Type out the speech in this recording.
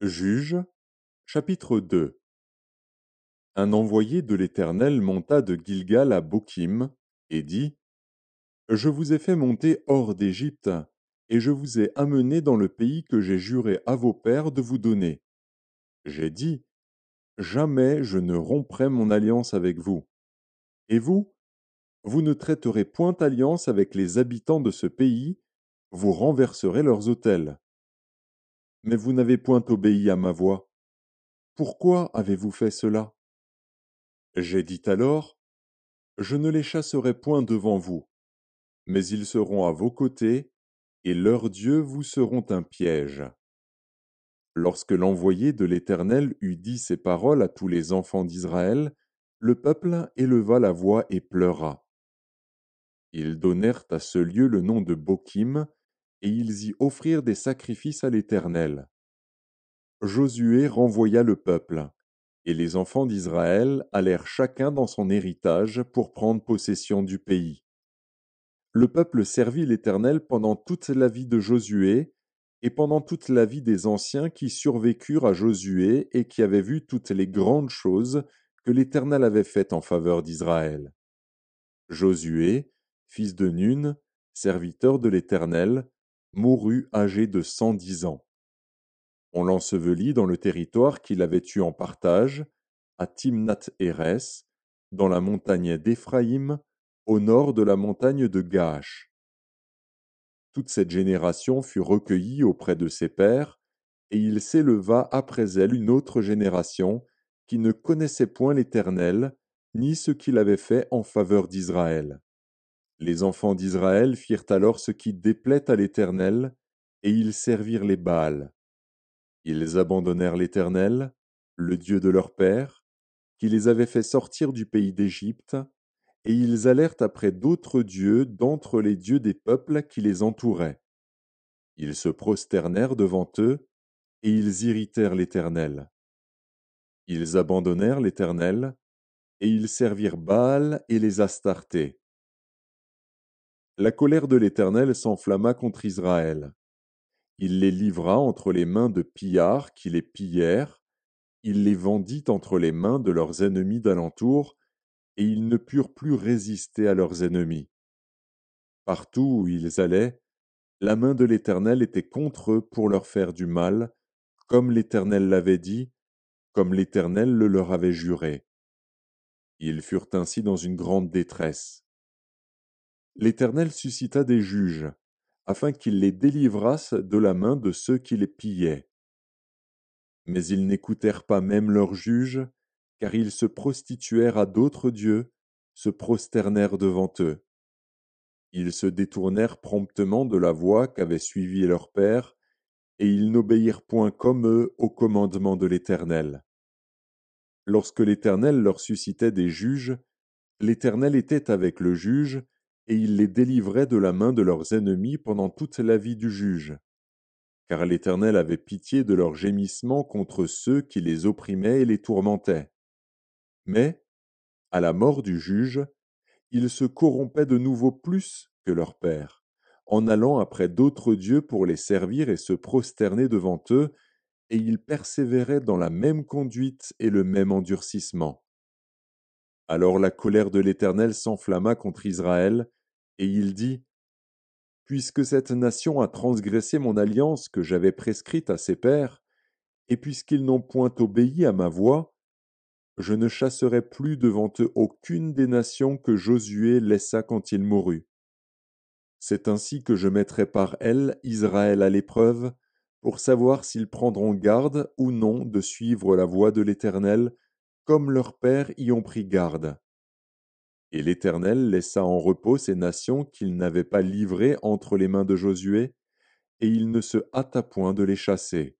Juges, chapitre 2. Un envoyé de l'Éternel monta de Gilgal à Bokim, et dit, Je vous ai fait monter hors d'Égypte, et je vous ai amené dans le pays que j'ai juré à vos pères de vous donner. J'ai dit, Jamais je ne romprai mon alliance avec vous. Et vous, vous ne traiterez point alliance avec les habitants de ce pays, vous renverserez leurs autels. Mais vous n'avez point obéi à ma voix. Pourquoi avez-vous fait cela? J'ai dit alors, Je ne les chasserai point devant vous, mais ils seront à vos côtés, et leurs dieux vous seront un piège. Lorsque l'envoyé de l'Éternel eut dit ces paroles à tous les enfants d'Israël, le peuple éleva la voix et pleura. Ils donnèrent à ce lieu le nom de Bokim, et ils y offrirent des sacrifices à l'Éternel. Josué renvoya le peuple, et les enfants d'Israël allèrent chacun dans son héritage pour prendre possession du pays. Le peuple servit l'Éternel pendant toute la vie de Josué et pendant toute la vie des anciens qui survécurent à Josué et qui avaient vu toutes les grandes choses que l'Éternel avait faites en faveur d'Israël. Josué, fils de Nun, serviteur de l'Éternel, mourut âgé de 110 ans. On l'ensevelit dans le territoire qu'il avait eu en partage, à Timnath-Hérès, dans la montagne d'Éphraïm, au nord de la montagne de Gaash. Toute cette génération fut recueillie auprès de ses pères, et il s'éleva après elle une autre génération qui ne connaissait point l'Éternel, ni ce qu'il avait fait en faveur d'Israël. Les enfants d'Israël firent alors ce qui déplaît à l'Éternel, et ils servirent les Baals. Ils abandonnèrent l'Éternel, le Dieu de leur père, qui les avait fait sortir du pays d'Égypte, et ils allèrent après d'autres dieux d'entre les dieux des peuples qui les entouraient. Ils se prosternèrent devant eux, et ils irritèrent l'Éternel. Ils abandonnèrent l'Éternel, et ils servirent Baal et les Astartés. La colère de l'Éternel s'enflamma contre Israël. Il les livra entre les mains de pillards qui les pillèrent, il les vendit entre les mains de leurs ennemis d'alentour, et ils ne purent plus résister à leurs ennemis. Partout où ils allaient, la main de l'Éternel était contre eux pour leur faire du mal, comme l'Éternel l'avait dit, comme l'Éternel le leur avait juré. Ils furent ainsi dans une grande détresse. L'Éternel suscita des juges, afin qu'ils les délivrassent de la main de ceux qui les pillaient. Mais ils n'écoutèrent pas même leurs juges, car ils se prostituèrent à d'autres dieux, se prosternèrent devant eux. Ils se détournèrent promptement de la voie qu'avait suivie leur père, et ils n'obéirent point comme eux au commandement de l'Éternel. Lorsque l'Éternel leur suscitait des juges, l'Éternel était avec le juge, et il les délivrait de la main de leurs ennemis pendant toute la vie du juge. Car l'Éternel avait pitié de leurs gémissements contre ceux qui les opprimaient et les tourmentaient. Mais, à la mort du juge, ils se corrompaient de nouveau plus que leur père, en allant après d'autres dieux pour les servir et se prosterner devant eux, et ils persévéraient dans la même conduite et le même endurcissement. Alors la colère de l'Éternel s'enflamma contre Israël, et il dit, Puisque cette nation a transgressé mon alliance que j'avais prescrite à ses pères, et puisqu'ils n'ont point obéi à ma voix, je ne chasserai plus devant eux aucune des nations que Josué laissa quand il mourut. C'est ainsi que je mettrai par elles Israël à l'épreuve, pour savoir s'ils prendront garde ou non de suivre la voie de l'Éternel, comme leurs pères y ont pris garde. Et l'Éternel laissa en repos ces nations qu'il n'avait pas livrées entre les mains de Josué, et il ne se hâta point de les chasser.